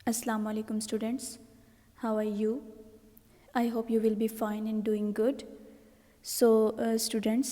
Assalamu alaikum students. How are you? I hope you will be fine and doing good. So students,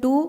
2,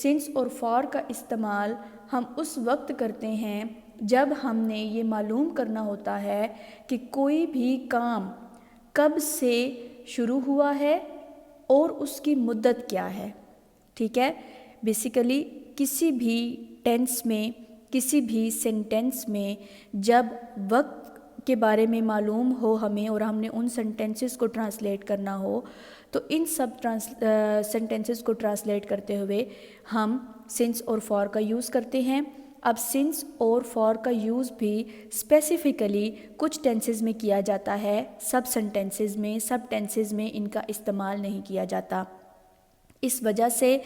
since اور for کا استعمال ہم اس وقت کرتے ہیں جب ہم نے یہ معلوم کرنا ہوتا ہے کہ کوئی بھی کام کب سے شروع ہوا ہے اور اس کی مدت کیا ہے. ٹھیک ہے، بیسیکلی کسی بھی ٹینس میں، کسی بھی سینٹینس میں جب وقت کے بارے میں معلوم ہو ہمیں اور ہم نے ان سینٹینسز کو ٹرانسلیٹ کرنا ہو تو ان سب سینٹینسز کو ٹرانسلیٹ کرتے ہوئے ہم سنس اور فار کا یوز کرتے ہیں. اب سنس اور فار کا یوز بھی اسپیسیفکلی کچھ ٹینسز میں کیا جاتا ہے، سب سینٹینسز میں، سب ٹینسز میں ان کا استعمال نہیں کیا جاتا. اس وجہ سے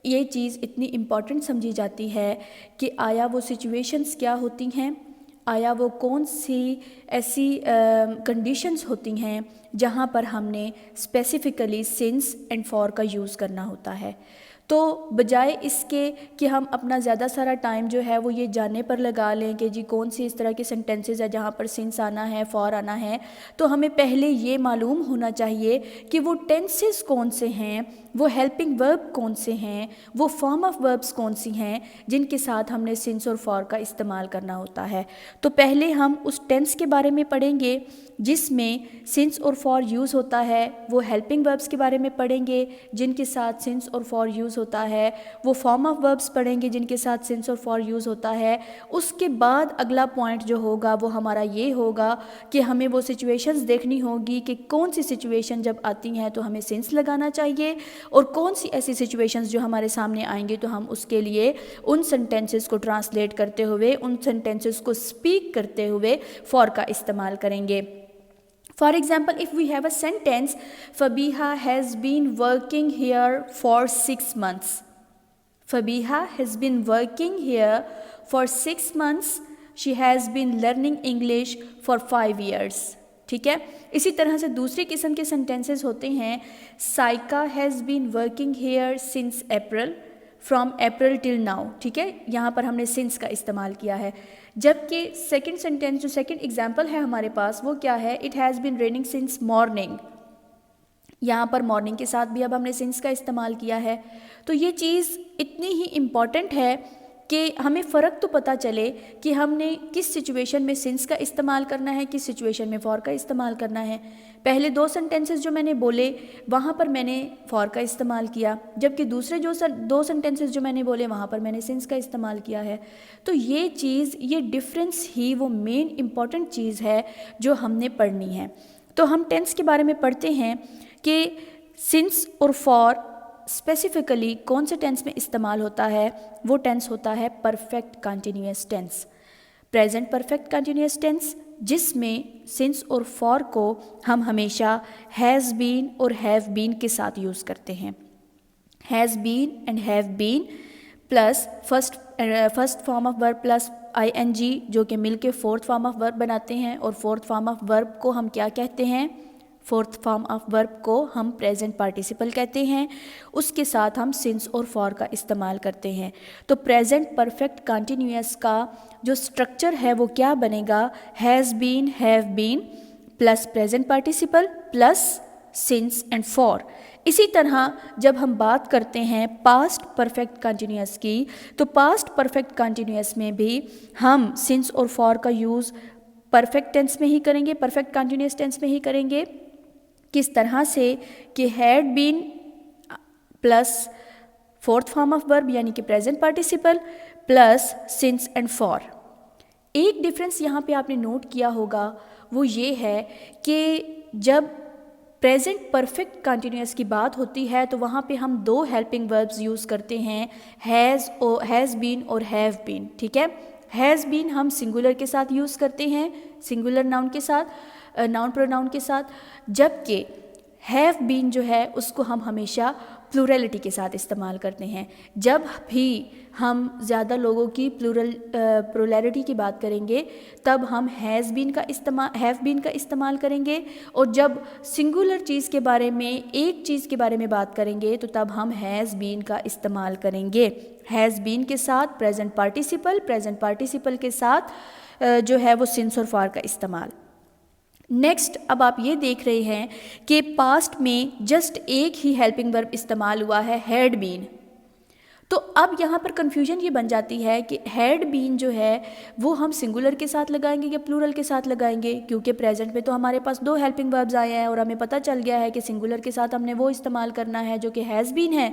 یہ چیز اتنی امپورٹنٹ سمجھی جاتی ہے کہ آیا وہ سچویشنز کیا ہوتی ہیں، آیا وہ کون سی ایسی کنڈیشنز ہوتی ہیں جہاں پر ہم نے اسپیسیفکلی سنس اینڈ فار کا یوز کرنا ہوتا ہے. تو بجائے اس کے کہ ہم اپنا زیادہ سارا ٹائم جو ہے وہ یہ جاننے پر لگا لیں کہ جی کون سی اس طرح کی سینٹینسز ہے جہاں پر سنس آنا ہے، فار آنا ہے، تو ہمیں پہلے یہ معلوم ہونا چاہیے کہ وہ ٹینسز کون سے ہیں، وہ ہیلپنگ ورب کون سے ہیں، وہ فارم آف وربس کون سی ہیں جن کے ساتھ ہم نے سنس اور فار کا استعمال کرنا ہوتا ہے. تو پہلے ہم اس ٹینس کے بارے میں پڑھیں گے جس میں سنس اور فار یوز ہوتا ہے، وہ ہیلپنگ وربس کے بارے میں پڑھیں گے جن کے ساتھ سنس اور فار یوز ہوتا ہے، وہ فارم آف وربس پڑھیں گے جن کے ساتھ سنس اور فار یوز ہوتا ہے. اس کے بعد اگلا پوائنٹ جو ہوگا وہ ہمارا یہ ہوگا کہ ہمیں وہ سچویشنز دیکھنی ہوگی کہ کون سی سچویشن جب آتی ہیں تو ہمیں سنس لگانا چاہیے اور کون سی ایسی سچویشنز جو ہمارے سامنے آئیں گی تو ہم اس کے لیے ان سینٹینسز کو ٹرانسلیٹ کرتے ہوئے، ان سینٹینسز کو اسپیک کرتے ہوئے فار کا استعمال کریں گے. For example, if we have a sentence, Fabiha has been working here for 6 months. Fabiha has been working here for 6 months. She has been learning English for 5 years. ٹھیک ہے، اسی طرح سے دوسری قسم کے سینٹینسز ہوتے ہیں. Saika has been working here since April. From April till now. ٹھیک ہے، یہاں پر ہم نے سنس کا استعمال کیا ہے. جبکہ سیکنڈ سینٹینس جو سیکنڈ ایگزامپل ہے ہمارے پاس وہ کیا ہے، it has been raining since morning. یہاں پر مارننگ کے ساتھ بھی اب ہم نے سنس کا استعمال کیا ہے. تو یہ چیز اتنی ہی امپورٹنٹ ہے کہ ہمیں فرق تو پتہ چلے کہ ہم نے کس سچویشن میں سنس کا استعمال کرنا ہے، کس سچویشن میں فار کا استعمال کرنا ہے. پہلے دو سینٹینسز جو میں نے بولے وہاں پر میں نے فار کا استعمال کیا، جبکہ دوسرے جو دو سینٹینسز جو میں نے بولے وہاں پر میں نے سنس کا استعمال کیا ہے. تو یہ چیز، یہ ڈفرینس ہی وہ مین امپورٹنٹ چیز ہے جو ہم نے پڑھنی ہے. تو ہم ٹینس کے بارے میں پڑھتے ہیں کہ سنس اور فار اسپیسیفکلی کون سے ٹینس میں استعمال ہوتا ہے. وہ ٹینس ہوتا ہے perfect continuous tense, present perfect continuous tense, جس میں سنس اور فار کو ہم ہمیشہ ہیز بین اور ہیو بین کے ساتھ یوز کرتے ہیں. Has been and have been plus first form of verb plus I N G جو کہ مل کے فورتھ فارم آف ورب بناتے ہیں. اور فورتھ فارم آف ورب کو ہم کیا کہتے ہیں؟ فورتھ فارم آف ورب کو ہم پریزنٹ پارٹیسپل کہتے ہیں. اس کے ساتھ ہم سنس اور فار کا استعمال کرتے ہیں. تو پریزنٹ پرفیکٹ کنٹینیوس کا جو اسٹرکچر ہے وہ کیا بنے گا؟ Has been, have been plus present participle plus since and for. اسی طرح جب ہم بات کرتے ہیں پاسٹ پرفیکٹ کنٹینیوس کی تو پاسٹ پرفیکٹ کنٹینیوس میں بھی ہم سنس اور فار کا یوز پرفیکٹ ٹینس میں ہی کریں گے، پرفیکٹ کنٹینیوس ٹینس میں ہی کریں گے. کس طرح سے کہ had been plus fourth form of verb یعنی کہ present participle plus since and for. ایک ڈفرینس یہاں پہ آپ نے نوٹ کیا ہوگا وہ یہ ہے کہ جب پریزنٹ پرفیکٹ کنٹینیوس کی بات ہوتی ہے تو وہاں پہ ہم دو ہیلپنگ وربز یوز کرتے ہیں، ہیز بین اور ہیو بین. ٹھیک ہے، ہیز بین ہم سنگولر کے ساتھ یوز کرتے ہیں، سنگولر ناؤن کے ساتھ، ناؤن پروناؤن کے ساتھ، جبکہ ہیو بین جو ہے اس کو ہم ہمیشہ پلورلٹی کے ساتھ استعمال کرتے ہیں. جب بھی ہم زیادہ لوگوں کی پلورلٹی کی بات کریں گے تب ہم ہیو بین کا استعمال کریں گے، اور جب سنگولر چیز کے بارے میں، ایک چیز کے بارے میں بات کریں گے تو تب ہم ہیز بین کا استعمال کریں گے. ہیز بین کے ساتھ پریزنٹ پارٹیسپل کے ساتھ جو ہے وہ سنس اور فار کا استعمال. نیکسٹ اب آپ یہ دیکھ رہے ہیں کہ پاسٹ میں جسٹ ایک ہی ہیلپنگ ورب استعمال ہوا ہے، ہیڈ بین. تو اب یہاں پر کنفیوژن یہ بن جاتی ہے کہ ہیڈ بین جو ہے وہ ہم سنگولر کے ساتھ لگائیں گے یا پلورل کے ساتھ لگائیں گے، کیونکہ پریزنٹ میں تو ہمارے پاس 2 ہیلپنگ وربز آئے ہیں اور ہمیں پتہ چل گیا ہے کہ سنگولر کے ساتھ ہم نے وہ استعمال کرنا ہے جو کہ ہیز بین ہے،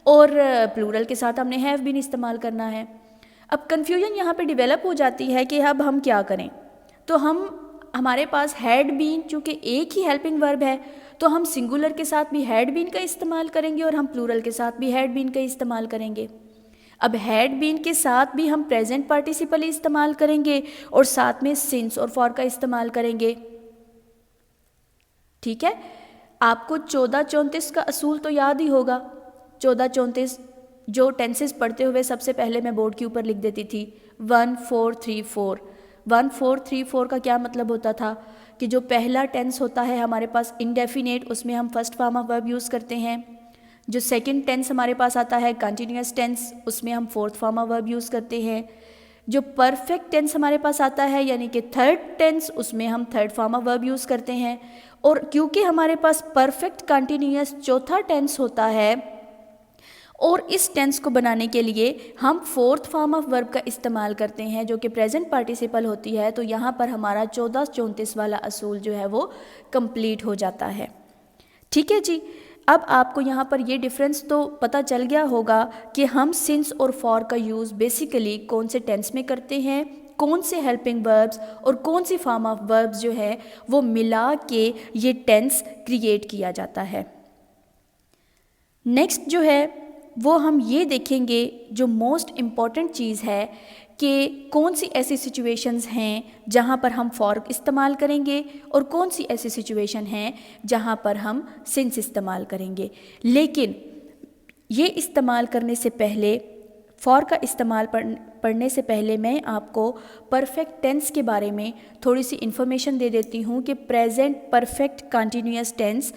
اور پلورل کے ساتھ ہم نے ہیو بین استعمال کرنا ہے۔ اب کنفیوژن یہاں پہ ڈیولپ ہو جاتی ہے کہ اب ہم کیا کریں، تو ہمارے پاس ہیڈ بین چونکہ ایک ہی ہیلپنگ ورب ہے تو ہم سنگولر کے ساتھ بھی ہیڈ بین کا استعمال کریں گے اور ہم پلورل کے ساتھ بھی ہیڈ بین کا استعمال کریں گے۔ اب ہیڈ بین کے ساتھ بھی ہم پریزنٹ پارٹیسپل استعمال کریں گے اور ساتھ میں سنس اور فار کا استعمال کریں گے، ٹھیک ہے۔ آپ کو 1434 کا اصول تو یاد ہی ہوگا، 1434 جو ٹینسز پڑھتے ہوئے سب سے پہلے میں بورڈ کے اوپر لکھ دیتی تھی 1434۔ 1434 کا کیا مطلب ہوتا تھا کہ جو پہلا ٹینس ہوتا ہے ہمارے پاس انڈیفینیٹ، اس میں ہم first form of verb use کرتے ہیں۔ جو سیکنڈ ٹینس ہمارے پاس آتا ہے کنٹینیوس ٹینس، اس میں ہم fourth form of verb use کرتے ہیں۔ جو پرفیکٹ ٹینس ہمارے پاس آتا ہے یعنی کہ تھرڈ ٹینس، اس میں ہم third form of verb use کرتے ہیں۔ اور کیونکہ ہمارے پاس پرفیکٹ کنٹینیوس چوتھا ٹینس ہوتا ہے اور اس ٹینس کو بنانے کے لیے ہم فورتھ فارم آف ورب کا استعمال کرتے ہیں جو کہ پریزنٹ پارٹیسپل ہوتی ہے، تو یہاں پر ہمارا 1434 والا اصول جو ہے وہ کمپلیٹ ہو جاتا ہے، ٹھیک ہے جی۔ اب آپ کو یہاں پر یہ ڈیفرنس تو پتہ چل گیا ہوگا کہ ہم سنس اور فار کا یوز بیسیکلی کون سے ٹینس میں کرتے ہیں، کون سے ہیلپنگ وربز اور کون سی فارم آف وربز جو ہے وہ ملا کے یہ ٹینس کریٹ کیا جاتا ہے۔ نیکسٹ جو ہے وہ ہم یہ دیکھیں گے، جو موسٹ امپورٹنٹ چیز ہے کہ کون سی ایسی سچویشنز ہیں جہاں پر ہم فار استعمال کریں گے اور کون سی ایسی سچویشن ہیں جہاں پر ہم سنس استعمال کریں گے۔ لیکن یہ استعمال کرنے سے پہلے، فار کا استعمال پڑھنے سے پہلے میں آپ کو پرفیکٹ ٹینس کے بارے میں تھوڑی سی انفارمیشن دے دیتی ہوں کہ پریزنٹ پرفیکٹ کنٹینیوس ٹینس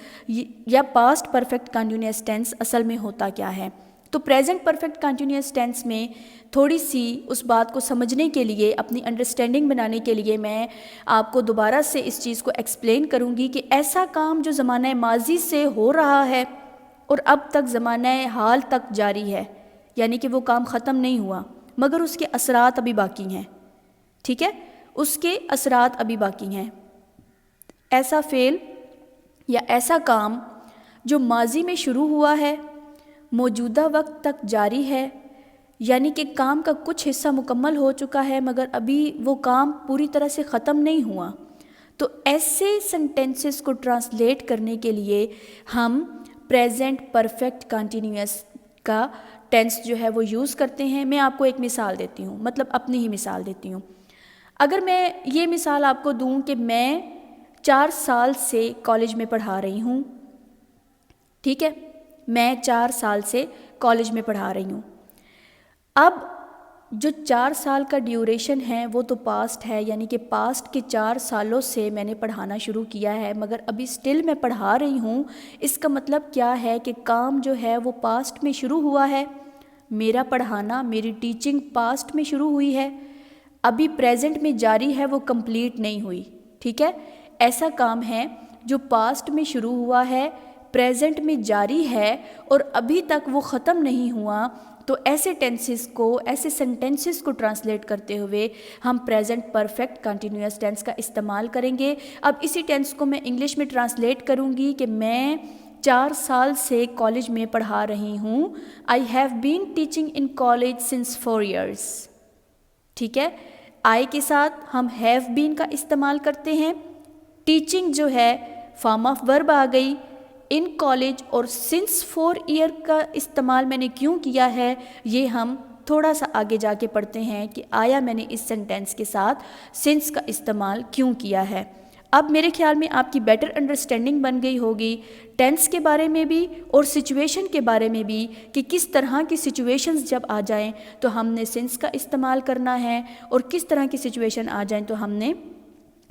یا پاسٹ پرفیکٹ کنٹینیوس ٹینس اصل میں ہوتا کیا ہے۔ تو پریزنٹ پرفیکٹ کنٹینیوس ٹینس میں تھوڑی سی اس بات کو سمجھنے کے لیے، اپنی انڈرسٹینڈنگ بنانے کے لیے میں آپ کو دوبارہ سے اس چیز کو ایکسپلین کروں گی کہ ایسا کام جو زمانہ ماضی سے ہو رہا ہے اور اب تک زمانہ حال تک جاری ہے، یعنی کہ وہ کام ختم نہیں ہوا مگر اس کے اثرات ابھی باقی ہیں، ٹھیک ہے، اس کے اثرات ابھی باقی ہیں۔ ایسا فعل یا ایسا کام جو ماضی میں شروع ہوا ہے، موجودہ وقت تک جاری ہے، یعنی کہ کام کا کچھ حصہ مکمل ہو چکا ہے مگر ابھی وہ کام پوری طرح سے ختم نہیں ہوا، تو ایسے سینٹینسز کو ٹرانسلیٹ کرنے کے لیے ہم پریزنٹ پرفیکٹ کنٹینیوس کا ٹینس جو ہے وہ یوز کرتے ہیں۔ میں آپ کو ایک مثال دیتی ہوں، مطلب اپنی ہی مثال دیتی ہوں۔ اگر میں یہ مثال آپ کو دوں کہ میں 4 سال سے کالج میں پڑھا رہی ہوں، ٹھیک ہے، میں 4 سال سے کالج میں پڑھا رہی ہوں۔ اب جو 4 سال کا ڈیوریشن ہے وہ تو پاسٹ ہے، یعنی کہ پاسٹ کے 4 سالوں سے میں نے پڑھانا شروع کیا ہے مگر ابھی سٹل میں پڑھا رہی ہوں۔ اس کا مطلب کیا ہے کہ کام جو ہے وہ پاسٹ میں شروع ہوا ہے، میرا پڑھانا، میری ٹیچنگ پاسٹ میں شروع ہوئی ہے، ابھی پریزنٹ میں جاری ہے، وہ کمپلیٹ نہیں ہوئی، ٹھیک ہے۔ ایسا کام ہے جو پاسٹ میں شروع ہوا ہے، پریزنٹ میں جاری ہے اور ابھی تک وہ ختم نہیں ہوا، تو ایسے ٹینسز کو، ایسے سینٹینسز کو ٹرانسلیٹ کرتے ہوئے ہم پریزنٹ پرفیکٹ کنٹینیوس ٹینس کا استعمال کریں گے۔ اب اسی ٹینس کو میں انگلش میں ٹرانسلیٹ کروں گی کہ میں 4 سال سے کالج میں پڑھا رہی ہوں۔ I have been teaching in college since 4 years، ٹھیک ہے۔ I کے ساتھ ہم have been کا استعمال کرتے ہیں، ٹیچنگ جو ہے فارم آف ورب آ گئی، ان کالج، اور سنس 4 ایئر کا استعمال میں نے کیوں کیا ہے یہ ہم تھوڑا سا آگے جا کے پڑھتے ہیں کہ آیا میں نے اس سینٹینس کے ساتھ سنس کا استعمال کیوں کیا ہے۔ اب میرے خیال میں آپ کی بیٹر انڈرسٹینڈنگ بن گئی ہوگی ٹینس کے بارے میں بھی اور سچویشن کے بارے میں بھی، کہ کس طرح کی سچویشنز جب آ جائیں تو ہم نے سنس کا استعمال کرنا ہے اور کس طرح کی سچویشن آ جائیں تو ہم نے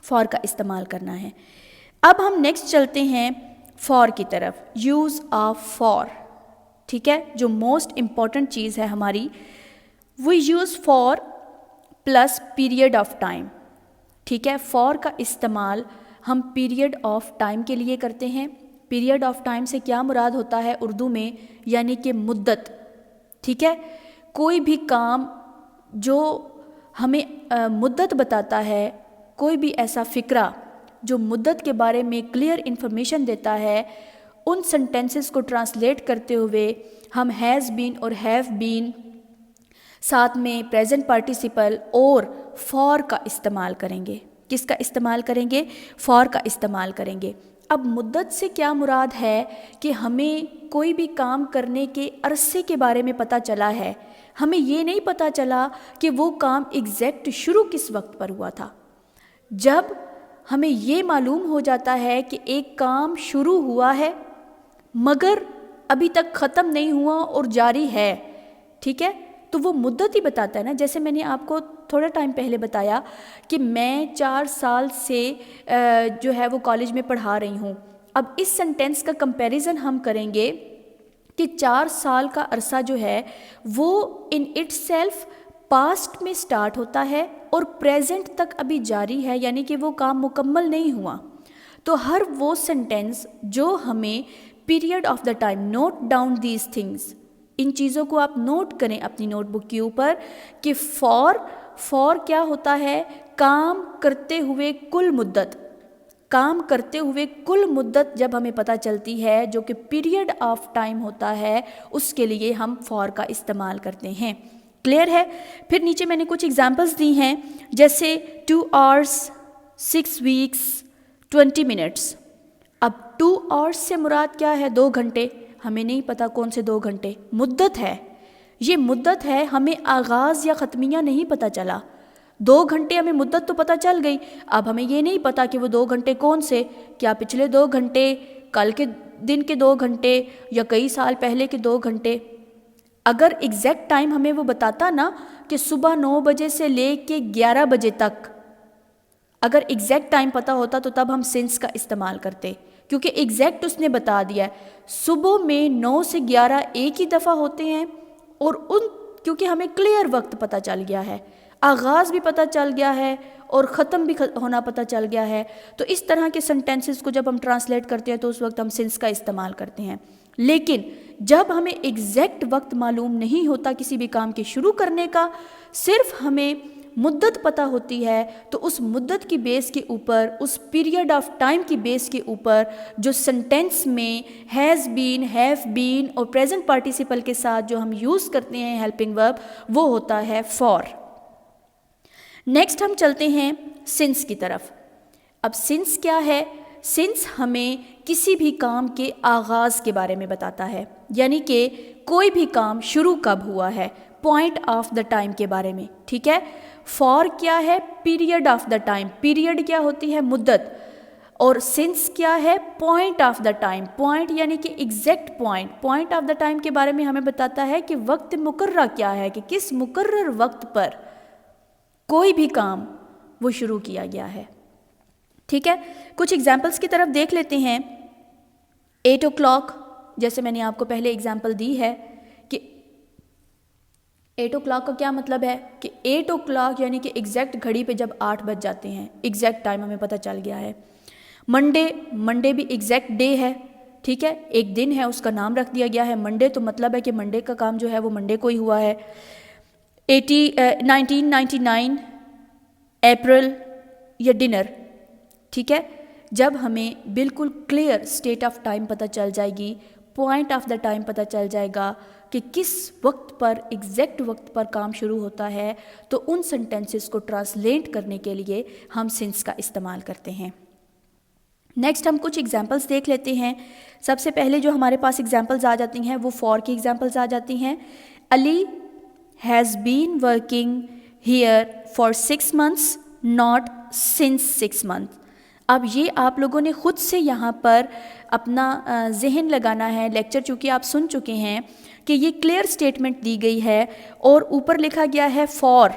فار کا استعمال کرنا ہے۔ اب ہم نیکسٹ چلتے ہیں فار کی طرف، یوز آف فار، ٹھیک ہے، جو موسٹ امپورٹنٹ چیز ہے ہماری، we use for plus period of time, ٹھیک ہے۔ فار کا استعمال ہم پیریڈ آف ٹائم کے لیے کرتے ہیں۔ پیریڈ آف ٹائم سے کیا مراد ہوتا ہے اردو میں، یعنی کہ مدت، ٹھیک ہے. کوئی بھی کام جو ہمیں مدت بتاتا ہے، کوئی بھی ایسا فقرہ جو مدت کے بارے میں کلیئر انفارمیشن دیتا ہے، ان سنٹینسز کو ٹرانسلیٹ کرتے ہوئے ہم ہیز بین اور ہیو بین ساتھ میں پریزنٹ پارٹیسپل اور فار کا استعمال کریں گے. کس کا استعمال کریں گے؟ فار کا استعمال کریں گے. اب مدت سے کیا مراد ہے کہ ہمیں کوئی بھی کام کرنے کے عرصے کے بارے میں پتہ چلا ہے، ہمیں یہ نہیں پتہ چلا کہ وہ کام ایگزیکٹ شروع کس وقت پر ہوا تھا. جب ہمیں یہ معلوم ہو جاتا ہے کہ ایک کام شروع ہوا ہے مگر ابھی تک ختم نہیں ہوا اور جاری ہے، ٹھیک ہے، تو وہ مدت ہی بتاتا ہے نا. جیسے میں نے آپ کو تھوڑا ٹائم پہلے بتایا کہ میں 4 سال سے جو ہے وہ کالج میں پڑھا رہی ہوں. اب اس سنٹینس کا کمپیریزن ہم کریں گے کہ 4 سال کا عرصہ جو ہے وہ ان اٹ سیلف پاسٹ میں سٹارٹ ہوتا ہے اور پریزنٹ تک ابھی جاری ہے، یعنی کہ وہ کام مکمل نہیں ہوا. تو ہر وہ سنٹینس جو ہمیں period of the time, note down these things, ان چیزوں کو آپ نوٹ کریں اپنی نوٹ بک کے اوپر کہ فار کیا ہوتا ہے؟ کام کرتے ہوئے کل مدت. کام کرتے ہوئے کل مدت جب ہمیں پتہ چلتی ہے جو کہ پیریڈ آف ٹائم ہوتا ہے، اس کے لیے ہم فار کا استعمال کرتے ہیں. کلیئر ہے؟ پھر نیچے میں نے کچھ ایگزامپلس دی ہیں، جیسے 2 hours 6 weeks 20 minutes. اب 2 hours سے مراد کیا ہے؟ 2 گھنٹے. ہمیں نہیں پتہ کون سے 2 گھنٹے، مدت ہے، یہ مدت ہے، ہمیں آغاز یا ختمیہ نہیں پتہ چلا. 2 گھنٹے ہمیں مدت تو پتہ چل گئی، اب ہمیں یہ نہیں پتہ کہ وہ 2 گھنٹے کون سے، کیا پچھلے 2 گھنٹے، کل کے دن کے 2 گھنٹے یا کئی سال پہلے کے 2 گھنٹے. اگر ایگزیکٹ ٹائم ہمیں وہ بتاتا نا کہ صبح 9 بجے سے لے کے 11 بجے تک، اگر ایگزیکٹ ٹائم پتہ ہوتا تو تب ہم سنس کا استعمال کرتے، کیونکہ ایگزیکٹ اس نے بتا دیا ہے. صبح میں 9 سے 11 ایک ہی دفعہ ہوتے ہیں، اور کیونکہ ہمیں کلیئر وقت پتہ چل گیا ہے، آغاز بھی پتہ چل گیا ہے اور ختم بھی ہونا پتہ چل گیا ہے. تو اس طرح کے سنٹینسز کو جب ہم ٹرانسلیٹ کرتے ہیں تو اس وقت ہم سنس کا استعمال کرتے ہیں. لیکن جب ہمیں ایگزیکٹ وقت معلوم نہیں ہوتا کسی بھی کام کے شروع کرنے کا، صرف ہمیں مدت پتہ ہوتی ہے، تو اس مدت کی بیس کے اوپر، اس پیریڈ آف ٹائم کی بیس کے اوپر جو سنٹینس میں ہیز بین، ہیو بین اور پریزنٹ پارٹیسپل کے ساتھ جو ہم یوز کرتے ہیں ہیلپنگ ورب، وہ ہوتا ہے فار. نیکسٹ ہم چلتے ہیں سنس کی طرف. اب سنس کیا ہے؟ سنس ہمیں کسی بھی کام کے آغاز کے بارے میں بتاتا ہے، یعنی کہ کوئی بھی کام شروع کب ہوا ہے، پوائنٹ آف دا ٹائم کے بارے میں. ٹھیک ہے. فار کیا ہے؟ Period of the time. Period کیا ہوتی ہے؟ مدت. اور سنس کیا ہے؟ Point of the time. Point یعنی کہ exact point. Point of the time کے بارے میں ہمیں بتاتا ہے کہ وقت مقررہ کیا ہے، کہ کس مقرر وقت پر کوئی بھی کام وہ شروع کیا گیا ہے. ٹھیک ہے. کچھ ایگزامپلس کی طرف دیکھ لیتے ہیں. 8 o'clock، جیسے میں نے آپ کو پہلے ایگزامپل دی ہے کہ 8 o'clock کا کیا مطلب ہے کہ 8 o'clock یعنی کہ ایگزیکٹ گھڑی پہ جب 8 بج جاتے ہیں، ایگزیکٹ ٹائم ہمیں پتہ چل گیا ہے. منڈے بھی ایگزیکٹ ڈے ہے. ٹھیک ہے، ایک دن ہے، اس کا نام رکھ دیا گیا ہے منڈے، تو مطلب ہے کہ منڈے کا کام جو ہے وہ منڈے کو ہی ہوا ہے. 1999 اپریل یا ڈنر. ٹھیک ہے. جب ہمیں بالکل کلیئر اسٹیٹ آف ٹائم پتہ چل جائے گی، پوائنٹ آف دا ٹائم پتہ چل جائے گا کہ کس وقت پر، ایگزیکٹ وقت پر کام شروع ہوتا ہے، تو ان سنٹینسز کو ٹرانسلیٹ کرنے کے لیے ہم سنس کا استعمال کرتے ہیں. نیکسٹ ہم کچھ ایگزامپلس دیکھ لیتے ہیں. سب سے پہلے جو ہمارے پاس ایگزامپلز آ جاتی ہیں وہ فار کی ایگزامپلز آ جاتی ہیں. Ali has been working here for 6 months not since 6 months. اب یہ آپ لوگوں نے خود سے یہاں پر اپنا ذہن لگانا ہے. لیکچر چونکہ آپ سن چکے ہیں کہ یہ کلیئر سٹیٹمنٹ دی گئی ہے اور اوپر لکھا گیا ہے فار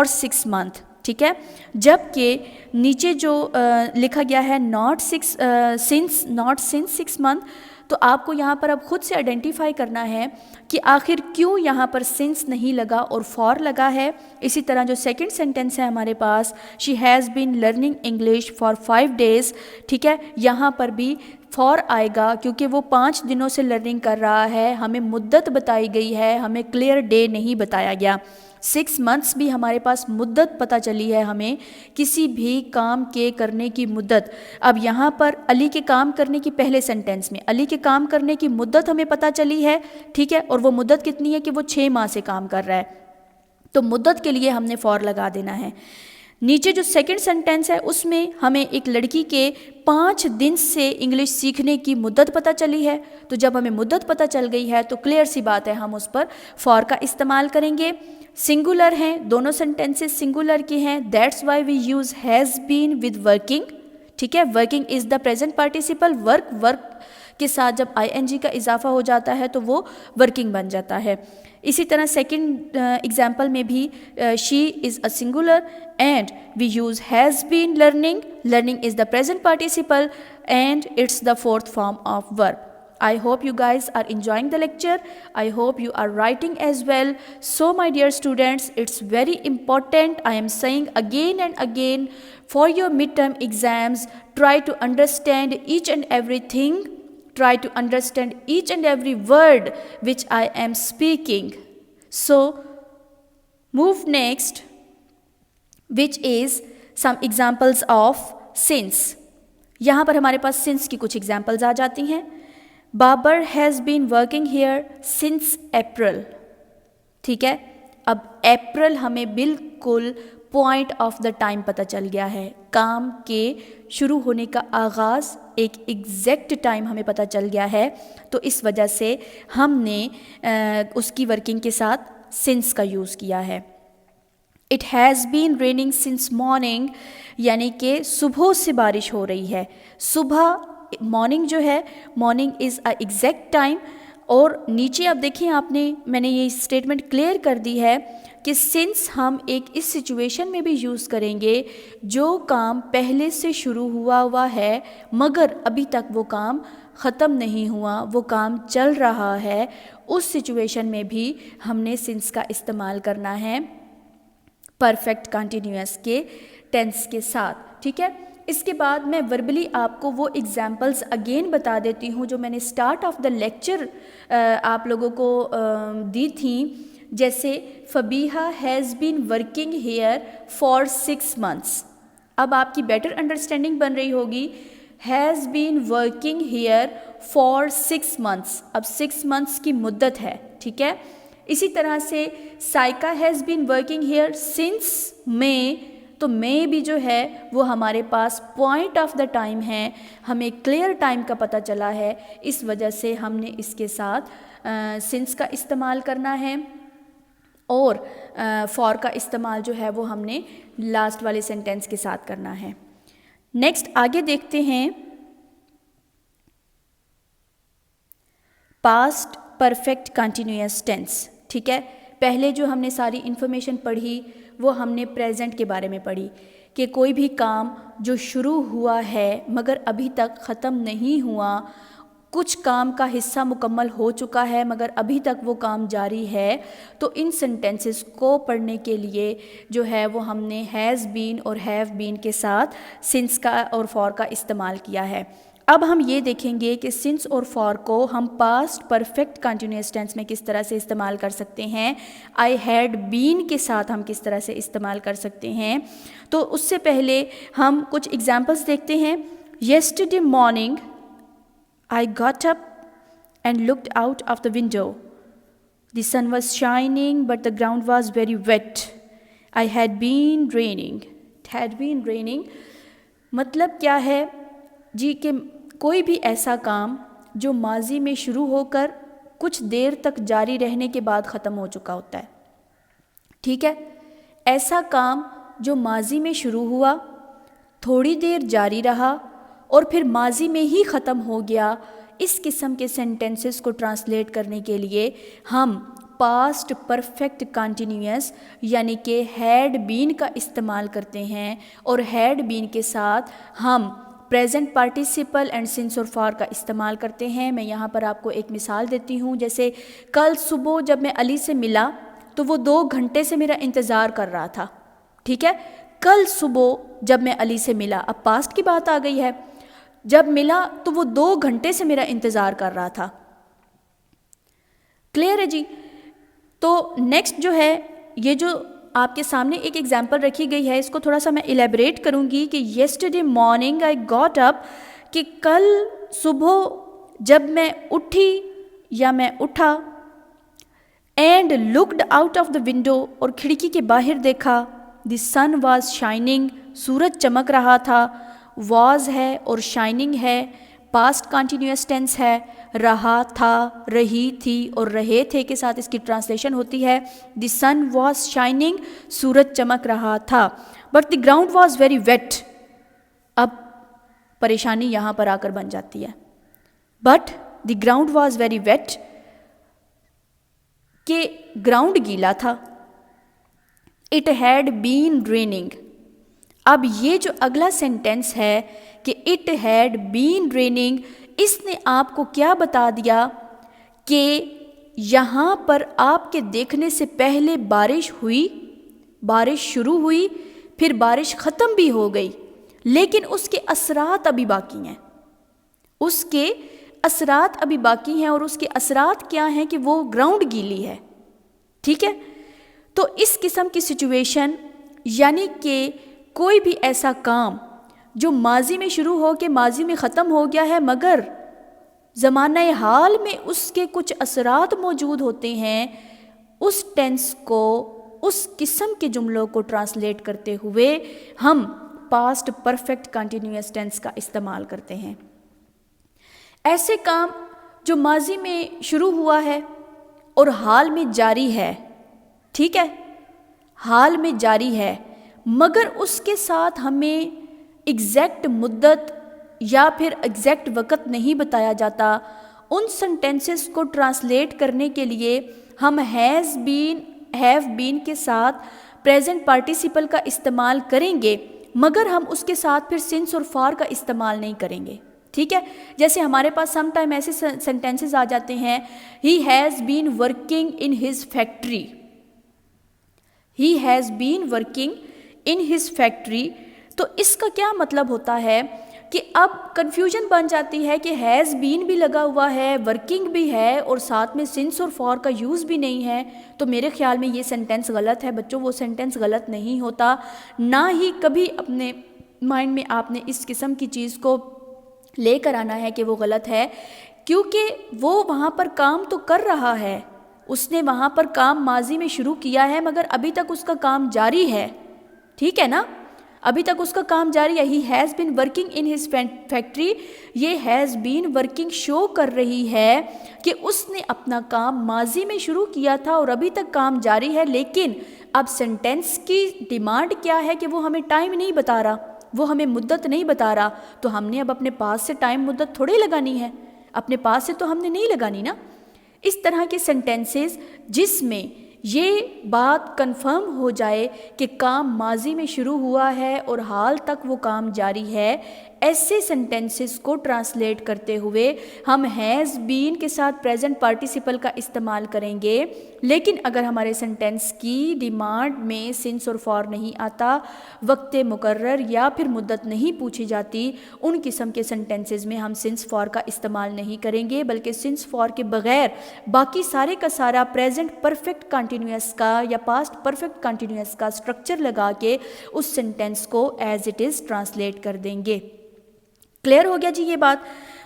6 months. ٹھیک ہے. جب کہ نیچے جو لکھا گیا ہے ناٹ سنس 6 months، تو آپ کو یہاں پر اب خود سے آئیڈینٹیفائی کرنا ہے کہ آخر کیوں یہاں پر سنس نہیں لگا اور فار لگا ہے. اسی طرح جو سیکنڈ سینٹینس ہے ہمارے پاس, she has been learning English for 5 days, ٹھیک ہے, یہاں پر بھی فار آئے گا کیونکہ وہ 5 دنوں سے لرننگ کر رہا ہے. ہمیں مدت بتائی گئی ہے, ہمیں کلیئر ڈے نہیں بتایا گیا. 6 months بھی ہمارے پاس مدت پتہ چلی ہے, ہمیں کسی بھی کام کے کرنے کی مدت. اب یہاں پر علی کے کام کرنے کی پہلے سینٹینس میں علی کے کام کرنے کی مدت ہمیں پتہ چلی ہے, ٹھیک ہے, اور وہ مدت کتنی ہے کہ وہ 6 ماہ سے کام کر رہا ہے, تو مدت کے لیے ہم نے فار لگا دینا ہے. نیچے جو سیکنڈ سینٹینس ہے اس میں ہمیں ایک لڑکی کے 5 دن سے انگلش سیکھنے کی مدت پتہ چلی ہے, تو جب ہمیں مدت پتہ چل گئی ہے تو کلیئر سی بات ہے ہم اس پر فار کا استعمال کریں گے. سنگولر ہیں, دونوں سینٹینسز سنگولر کی ہیں, that's why we use has been with working, ٹھیک ہے. Working is the present participle, work کے ساتھ جب آئی این جی کا اضافہ ہو جاتا ہے تو وہ ورکنگ بن جاتا ہے. اسی طرح سیکنڈ ایگزامپل میں بھی she is a singular and we use has been learning, learning is the present participle and it's the fourth form of verb. I hope you guys are enjoying the lecture. I hope you are writing as well. So my dear students, it's very important, I am saying again and again, for your midterm exams, try to understand each and everything. Try to understand each and every word which I am speaking. So, move next, which is some examples of since. یہاں پر ہمارے پاس since کی کچھ examples آ جاتی ہیں. Babar has been working here since April, ٹھیک ہے. اب April ہمیں بالکل پوائنٹ آف دا ٹائم پتہ چل گیا ہے, کام کے شروع ہونے کا آغاز ایک ایگزیکٹ ٹائم ہمیں پتہ چل گیا ہے, تو اس وجہ سے ہم نے اس کی ورکنگ کے ساتھ سنس کا یوز کیا ہے. It has been raining since morning, یعنی کہ صبح سے بارش ہو رہی ہے. صبح مارننگ جو ہے, مارننگ از اے ایگزیکٹ ٹائم. اور نیچے آپ دیکھیں, آپ نے, میں نے یہ اسٹیٹمنٹ کلیئر کر دی ہے کہ سنس ہم ایک اس سچویشن میں بھی یوز کریں گے جو کام پہلے سے شروع ہوا ہے مگر ابھی تک وہ کام ختم نہیں ہوا, وہ کام چل رہا ہے, اس سچویشن میں بھی ہم نے سنس کا استعمال کرنا ہے پرفیکٹ کنٹینیوس کے ٹینس کے ساتھ, ٹھیک ہے. اس کے بعد میں وربلی آپ کو وہ ایگزامپلس اگین بتا دیتی ہوں جو میں نے اسٹارٹ آف دا لیکچر آپ لوگوں کو دی تھیں. جیسے Fabiha has been working here for 6 months. اب آپ کی بیٹر انڈرسٹینڈنگ بن رہی ہوگی, has been working here for 6 months. اب 6 months کی مدت ہے, ٹھیک ہے. اسی طرح سے Saika has been working here since May, تو مئی بھی جو ہے وہ ہمارے پاس پوائنٹ آف دا ٹائم ہے, ہمیں کلیئر ٹائم کا پتہ چلا ہے, اس وجہ سے ہم نے اس کے ساتھ سنس کا استعمال کرنا ہے, اور فار کا استعمال جو ہے وہ ہم نے لاسٹ والے سینٹینس کے ساتھ کرنا ہے. نیکسٹ آگے دیکھتے ہیں, پاسٹ پرفیکٹ کنٹینیوس ٹینس, ٹھیک ہے. پہلے جو ہم نے ساری انفارمیشن پڑھی وہ ہم نے پریزنٹ کے بارے میں پڑھی کہ کوئی بھی کام جو شروع ہوا ہے مگر ابھی تک ختم نہیں ہوا, کچھ کام کا حصہ مکمل ہو چکا ہے مگر ابھی تک وہ کام جاری ہے, تو ان سینٹینسز کو پڑھنے کے لیے جو ہے وہ ہم نے ہیز بین اور ہیو بین کے ساتھ سنس کا اور فار کا استعمال کیا ہے. اب ہم یہ دیکھیں گے کہ سنس اور فار کو ہم پاسٹ پرفیکٹ کنٹینیوس ٹینس میں کس طرح سے استعمال کر سکتے ہیں, آئی ہیڈ بین کے ساتھ ہم کس طرح سے استعمال کر سکتے ہیں. تو اس سے پہلے ہم کچھ ایگزامپلس دیکھتے ہیں. Yesterday morning I got up and looked out of the window. The sun was shining, but the ground was very wet. I had been raining. It had been raining. مطلب کیا ہے جی کہ کوئی بھی ایسا کام جو ماضی میں شروع ہو کر کچھ دیر تک جاری رہنے کے بعد ختم ہو چکا ہوتا ہے, ٹھیک ہے. ایسا کام جو ماضی میں شروع ہوا, تھوڑی دیر جاری رہا اور پھر ماضی میں ہی ختم ہو گیا, اس قسم کے سینٹینسز کو ٹرانسلیٹ کرنے کے لیے ہم پاسٹ پرفیکٹ کنٹینیوس یعنی کہ ہیڈ بین کا استعمال کرتے ہیں, اور ہیڈ بین کے ساتھ ہم پریزنٹ پارٹیسپل اینڈ سنس اور فار کا استعمال کرتے ہیں. میں یہاں پر آپ کو ایک مثال دیتی ہوں. جیسے کل صبح جب میں علی سے ملا تو وہ 2 گھنٹے سے میرا انتظار کر رہا تھا. ٹھیک ہے, کل صبح جب میں علی سے ملا, اب پاسٹ کی بات آ گئی ہے. جب ملا تو وہ 2 گھنٹے سے میرا انتظار کر رہا تھا. کلیئر ہے جی. تو نیکسٹ جو ہے, یہ جو آپ کے سامنے ایک ایگزامپل رکھی گئی ہے, اس کو تھوڑا سا میں الیبریٹ کروں گی کہ yesterday morning I got up, کہ کل صبح جب میں اٹھی یا میں اٹھا, and looked out of the window, اور کھڑکی کے باہر دیکھا, دی سن واز شائننگ, سورج چمک رہا تھا. واز ہے اور شائننگ ہے, پاسٹ کنٹینیوس ٹینس ہے. رہا تھا, رہی تھی اور رہے تھے کے ساتھ اس کی ٹرانسلیشن ہوتی ہے دی سن واز شائننگ, سورج چمک رہا تھا. But the ground was very wet. اب پریشانی یہاں پر آ کر بن جاتی ہے. But the ground was very wet, کہ گراؤنڈ گیلا تھا. It had been raining. اب یہ جو اگلا سینٹینس ہے کہ اٹ ہیڈ بین ریننگ, اس نے آپ کو کیا بتا دیا کہ یہاں پر آپ کے دیکھنے سے پہلے بارش ہوئی, بارش شروع ہوئی, پھر بارش ختم بھی ہو گئی, لیکن اس کے اثرات ابھی باقی ہیں. اس کے اثرات ابھی باقی ہیں, اور اس کے اثرات کیا ہیں کہ وہ گراؤنڈ گیلی ہے. ٹھیک ہے, تو اس قسم کی سچویشن, یعنی کہ کوئی بھی ایسا کام جو ماضی میں شروع ہو کے ماضی میں ختم ہو گیا ہے, مگر زمانہ حال میں اس کے کچھ اثرات موجود ہوتے ہیں, اس ٹینس کو, اس قسم کے جملوں کو ٹرانسلیٹ کرتے ہوئے ہم پاسٹ پرفیکٹ کنٹینیوس ٹینس کا استعمال کرتے ہیں. ایسے کام جو ماضی میں شروع ہوا ہے اور حال میں جاری ہے, ٹھیک ہے, حال میں جاری ہے, مگر اس کے ساتھ ہمیں ایگزیکٹ مدت یا پھر ایگزیکٹ وقت نہیں بتایا جاتا. ان سنٹینسز کو ٹرانسلیٹ کرنے کے لیے ہم ہیز بین, ہیو بین کے ساتھ پریزنٹ پارٹیسپل کا استعمال کریں گے, مگر ہم اس کے ساتھ پھر سنس اور فار کا استعمال نہیں کریں گے. ٹھیک ہے, جیسے ہمارے پاس سم ٹائم ایسے سینٹینسز آ جاتے ہیں, ہی has been working in his factory. He has been working in his factory. تو اس کا کیا مطلب ہوتا ہے کہ اب کنفیوژن بن جاتی ہے کہ ہیز بین بھی لگا ہوا ہے, ورکنگ بھی ہے, اور ساتھ میں سنس اور فار کا یوز بھی نہیں ہے. تو میرے خیال میں یہ سینٹینس غلط ہے. بچوں, وہ سینٹینس غلط نہیں ہوتا, نہ ہی کبھی اپنے مائنڈ میں آپ نے اس قسم کی چیز کو لے کر آنا ہے کہ وہ غلط ہے, کیونکہ وہ وہاں پر کام تو کر رہا ہے, اس نے وہاں پر کام ماضی میں شروع کیا ہے, مگر ابھی تک اس کا کام جاری ہے. ٹھیک ہے نا, ابھی تک اس کا کام جاری ہے. ہی has been working in his factory, یہ ہیز بین ورکنگ شو کر رہی ہے کہ اس نے اپنا کام ماضی میں شروع کیا تھا اور ابھی تک کام جاری ہے. لیکن اب سینٹینس کی ڈیمانڈ کیا ہے کہ وہ ہمیں ٹائم نہیں بتا رہا, وہ ہمیں مدت نہیں بتا رہا. تو ہم نے اب اپنے پاس سے ٹائم مدت تھوڑے لگانی ہے, اپنے پاس سے تو ہم نے نہیں لگانی نا. اس طرح کے سینٹینسز جس میں یہ بات کنفرم ہو جائے کہ کام ماضی میں شروع ہوا ہے اور حال تک وہ کام جاری ہے, ایسے سینٹینسز کو ٹرانسلیٹ کرتے ہوئے ہم ہیز بین کے ساتھ پریزنٹ پارٹیسپل کا استعمال کریں گے. لیکن اگر ہمارے سینٹینس کی ڈیمانڈ میں سنس اور فار نہیں آتا, وقت مقرر یا پھر مدت نہیں پوچھی جاتی, ان قسم کے سینٹینسز میں ہم سنس فار کا استعمال نہیں کریں گے, بلکہ سنس فار کے بغیر باقی سارے کا سارا پریزنٹ پرفیکٹ کنٹینیوس کا یا پاسٹ پرفیکٹ کنٹینیوس کا اسٹرکچر لگا کے اس سینٹینس کو ایز اٹ از ٹرانسلیٹ کر دیں گے. کلیئر ہو گیا جی یہ بات.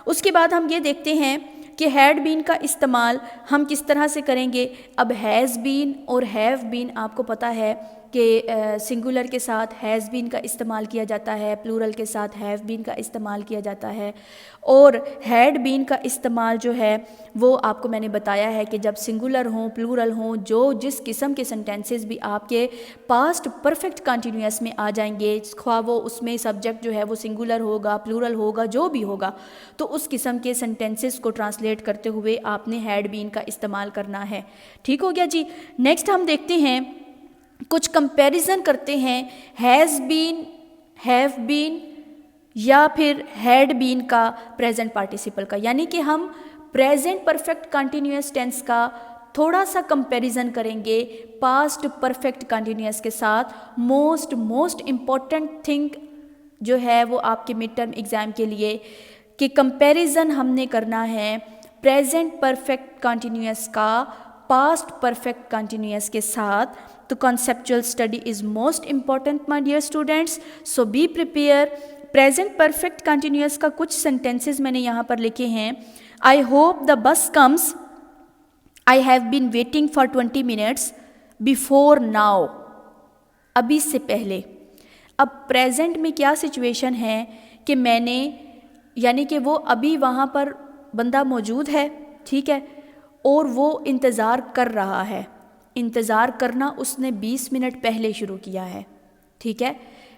اس کے بعد ہم یہ دیکھتے ہیں کہ ہیڈ بین کا استعمال ہم کس طرح سے کریں گے. اب ہیز بین اور ہیو بین آپ کو پتہ ہے کہ سنگولر کے ساتھ ہیز بین کا استعمال کیا جاتا ہے, پلورل کے ساتھ ہیو بین کا استعمال کیا جاتا ہے, اور ہیڈ بین کا استعمال جو ہے وہ آپ کو میں نے بتایا ہے کہ جب سنگولر ہوں, پلورل ہوں, جو جس قسم کے سینٹینسز بھی آپ کے پاسٹ پرفیکٹ کنٹینیوس میں آ جائیں گے, خواہ وہ اس میں سبجیکٹ جو ہے وہ سنگولر ہوگا, پلورل ہوگا, جو بھی ہوگا, تو اس قسم کے سینٹینسز کو ٹرانسلیٹ کرتے ہوئے آپ نے ہیڈ بین کا استعمال کرنا ہے. ٹھیک ہو گیا جی. نیکسٹ ہم دیکھتے ہیں, کچھ کمپیریزن کرتے ہیں ہیز بین, ہیو بین یا پھر ہیڈ بین کا پریزنٹ پارٹیسپل کا، یعنی کہ ہم پریزنٹ پرفیکٹ کنٹینیوس ٹینس کا تھوڑا سا کمپیریزن کریں گے پاسٹ پرفیکٹ کنٹینیوس کے ساتھ. موسٹ امپورٹنٹ تھنگ جو ہے وہ آپ کے مڈ ٹرم ایگزام کے لیے کہ کمپیریزن ہم نے کرنا ہے پریزنٹ پرفیکٹ کنٹینیوس کا پاسٹ پرفیکٹ کنٹینیوس کے ساتھ. تو conceptual study is most important my dear students, so be prepare. Present perfect continuous کا کچھ سینٹینسز میں نے یہاں پر لکھے ہیں. آئی ہوپ دا بس comes, I have been waiting for 20 minutes before now, ابھی سے پہلے. اب پریزنٹ میں کیا سچویشن ہے کہ میں نے، یعنی کہ وہ ابھی وہاں پر بندہ موجود ہے، ٹھیک ہے، اور وہ انتظار کر رہا ہے. انتظار کرنا اس نے 20 منٹ پہلے شروع کیا ہے، ٹھیک ہے،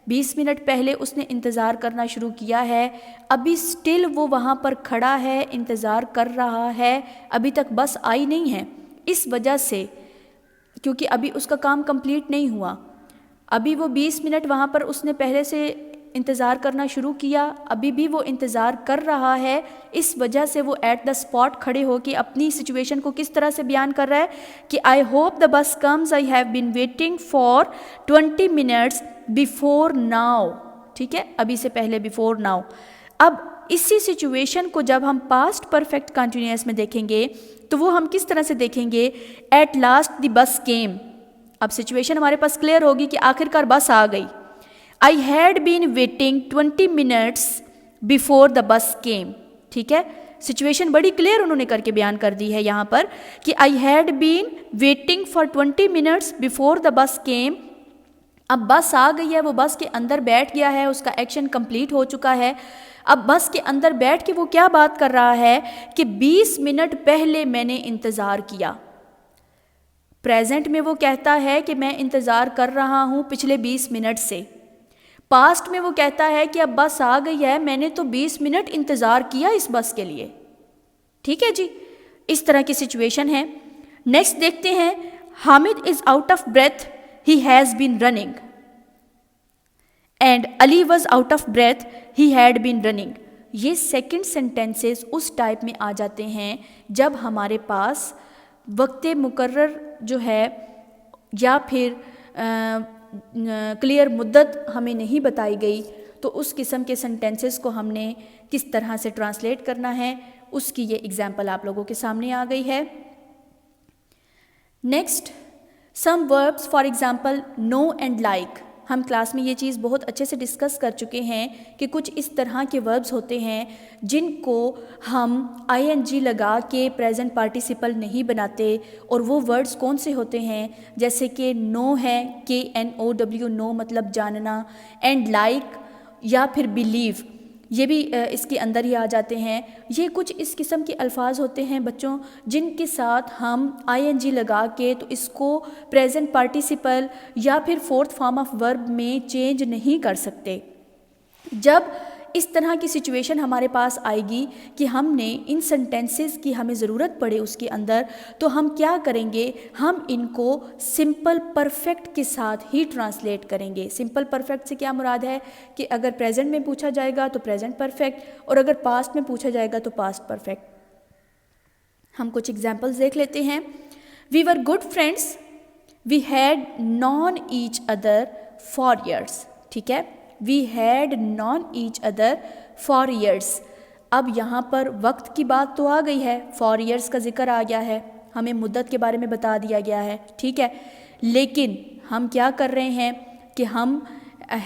20 منٹ پہلے اس نے انتظار کرنا شروع کیا ہے. ابھی سٹل وہ وہاں پر کھڑا ہے، انتظار کر رہا ہے، ابھی تک بس آئی نہیں ہے. اس وجہ سے کیونکہ ابھی اس کا کام کمپلیٹ نہیں ہوا، ابھی وہ 20 منٹ وہاں پر اس نے پہلے سے انتظار کرنا شروع کیا، ابھی بھی وہ انتظار کر رہا ہے. اس وجہ سے وہ ایٹ دا اسپاٹ کھڑے ہو کے اپنی سچویشن کو کس طرح سے بیان کر رہا ہے کہ آئی ہوپ دا بس comes, I have been waiting for 20 minutes before now, ٹھیک ہے، ابھی سے پہلے بیفور ناؤ. اب اسی سچویشن کو جب ہم پاسٹ پرفیکٹ کنٹینیوس میں دیکھیں گے تو وہ ہم کس طرح سے دیکھیں گے، ایٹ لاسٹ دی بس کیم. اب سچویشن ہمارے پاس کلیئر ہوگی کہ آخر کار بس آ گئی. I had been waiting 20 minutes before the بس کیم، ٹھیک ہے، سچویشن بڑی کلیئر انہوں نے کر کے بیان کر دی ہے یہاں پر کہ I had been waiting for 20 minutes before the بس کیم. اب بس آ گئی ہے، وہ بس کے اندر بیٹھ گیا ہے، اس کا ایکشن کمپلیٹ ہو چکا ہے. اب بس کے اندر بیٹھ کے وہ کیا بات کر رہا ہے کہ 20 منٹ پہلے میں نے انتظار کیا. پریزنٹ میں وہ کہتا ہے کہ میں انتظار کر رہا ہوں پچھلے 20 منٹ سے. پاسٹ میں وہ کہتا ہے کہ اب بس آ گئی ہے، میں نے تو 20 منٹ انتظار کیا اس بس کے لیے. ٹھیک ہے جی، اس طرح کی سچویشن ہے. نیکسٹ دیکھتے ہیں، Hamid is out of breath, he has been running. And Ali was out of breath, he had been running. یہ سیکنڈ سینٹینسز اس ٹائپ میں آ جاتے ہیں جب ہمارے پاس وقت مقرر جو ہے یا پھر کلیئر مدت ہمیں نہیں بتائی گئی، تو اس قسم کے سینٹینسز کو ہم نے کس طرح سے ٹرانسلیٹ کرنا ہے، اس کی یہ اگزامپل آپ لوگوں کے سامنے آ گئی ہے. Next, some verbs for example know and like. ہم کلاس میں یہ چیز بہت اچھے سے ڈسکس کر چکے ہیں کہ کچھ اس طرح کے وربس ہوتے ہیں جن کو ہم آئی این جی لگا کے پریزنٹ پارٹیسپل نہیں بناتے. اور وہ ورڈز کون سے ہوتے ہیں، جیسے کہ نو ہے، KNOW، نو مطلب جاننا، اینڈ لائک یا پھر بلیو، یہ بھی اس کے اندر ہی آ جاتے ہیں. یہ کچھ اس قسم کے الفاظ ہوتے ہیں بچوں جن کے ساتھ ہم آئی این جی لگا کے تو اس کو پریزنٹ پارٹیسپل یا پھر فورتھ فارم آف ورب میں چینج نہیں کر سکتے. جب اس طرح کی سچویشن ہمارے پاس آئے گی کہ ہم نے ان سینٹینسز کی ہمیں ضرورت پڑے اس کے اندر، تو ہم کیا کریں گے، ہم ان کو سمپل پرفیکٹ کے ساتھ ہی ٹرانسلیٹ کریں گے. سمپل پرفیکٹ سے کیا مراد ہے کہ اگر پریزنٹ میں پوچھا جائے گا تو پریزنٹ پرفیکٹ، اور اگر پاسٹ میں پوچھا جائے گا تو پاسٹ پرفیکٹ. ہم کچھ ایگزامپلز دیکھ لیتے ہیں. We were good friends, we had known each other for years. ٹھیک ہے، we had known each other for years. اب یہاں پر وقت کی بات تو آ گئی ہے، فار ایئرس کا ذکر آ گیا ہے، ہمیں مدت کے بارے میں بتا دیا گیا ہے. ٹھیک ہے، لیکن ہم کیا کر رہے ہیں کہ ہم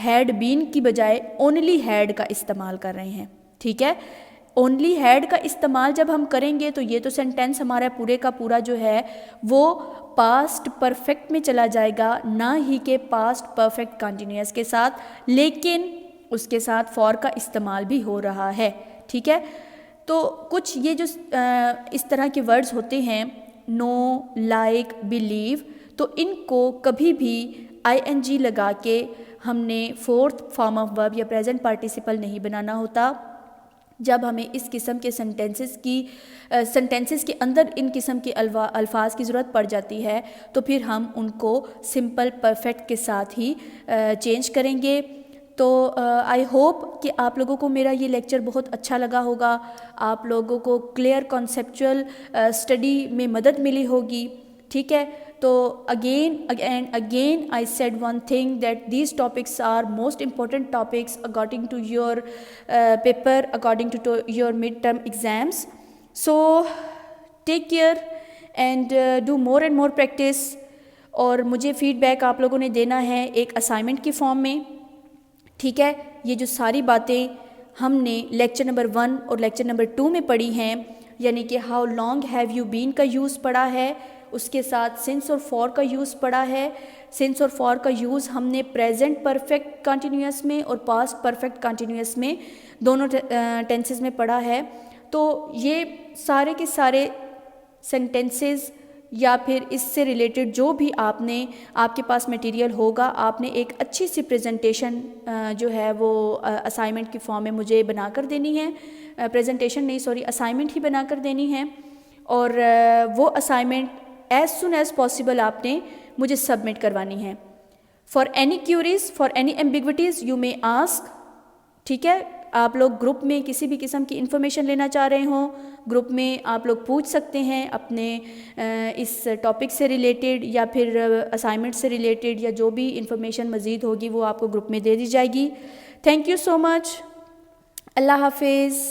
ہیڈ بین کی بجائے اونلی ہیڈ کا استعمال کر رہے ہیں. ٹھیک ہے، اونلی ہیڈ کا استعمال جب ہم کریں گے تو یہ تو سینٹینس ہمارا پورے کا پورا جو ہے وہ پاسٹ پرفیکٹ میں چلا جائے گا، نہ ہی کہ پاسٹ پرفیکٹ کنٹینیوس کے ساتھ، لیکن اس کے ساتھ فار کا استعمال بھی ہو رہا ہے. ٹھیک ہے، تو کچھ یہ جو اس طرح کے ورڈز ہوتے ہیں نو، لائک، بلیو، تو ان کو کبھی بھی آئی این جی لگا کے ہم نے فورتھ فارم آف ورب یا پریزنٹ پارٹیسپل نہیں بنانا ہوتا. جب ہمیں اس قسم کے سینٹینسز کے اندر ان قسم کے الفاظ کی ضرورت پڑ جاتی ہے تو پھر ہم ان کو سمپل پرفیکٹ کے ساتھ ہی چینج کریں گے. تو آئی ہوپ کہ آپ لوگوں کو میرا یہ لیکچر بہت اچھا لگا ہوگا، آپ لوگوں کو کلیئر کانسیپچول اسٹڈی میں مدد ملی ہوگی، ٹھیک ہے. تو again I said one thing that these topics are most important topics according to your paper, according to your midterm exams. So take care and do more and more practice. اور مجھے feed back آپ لوگوں نے دینا ہے ایک assignment کی form میں، ٹھیک ہے. یہ جو ساری باتیں ہم نے لیکچر نمبر 1 اور لیکچر نمبر 2 میں پڑھی ہیں، یعنی کہ how long have you been کا یوز پڑھا ہے، اس کے ساتھ سنس اور فار کا یوز پڑھا ہے. سنس اور فار کا یوز ہم نے پریزنٹ پرفیکٹ کنٹینیوس میں اور پاسٹ پرفیکٹ کنٹینیوس میں دونوں ٹینسز میں پڑھا ہے. تو یہ سارے کے سارے سینٹینسز یا پھر اس سے ریلیٹڈ جو بھی آپ کے پاس میٹیریل ہوگا، آپ نے ایک اچھی سی پریزنٹیشن جو ہے وہ اسائنمنٹ کی فارم میں مجھے بنا کر دینی ہے. پریزنٹیشن نہیں، سوری، اسائنمنٹ ہی بنا کر دینی ہے. اور وہ assignment as soon as possible آپ نے مجھے سبمٹ کروانی ہے. For any queries, for any ambiguities you may ask, ٹھیک ہے. آپ لوگ گروپ میں کسی بھی قسم کی انفارمیشن لینا چاہ رہے ہوں، گروپ میں آپ لوگ پوچھ سکتے ہیں اپنے اس ٹاپک سے ریلیٹڈ یا پھر اسائنمنٹ سے ریلیٹڈ، یا جو بھی انفارمیشن مزید ہوگی وہ آپ کو گروپ میں دے دی جائے گی. تھینک یو سو مچ. اللہ حافظ.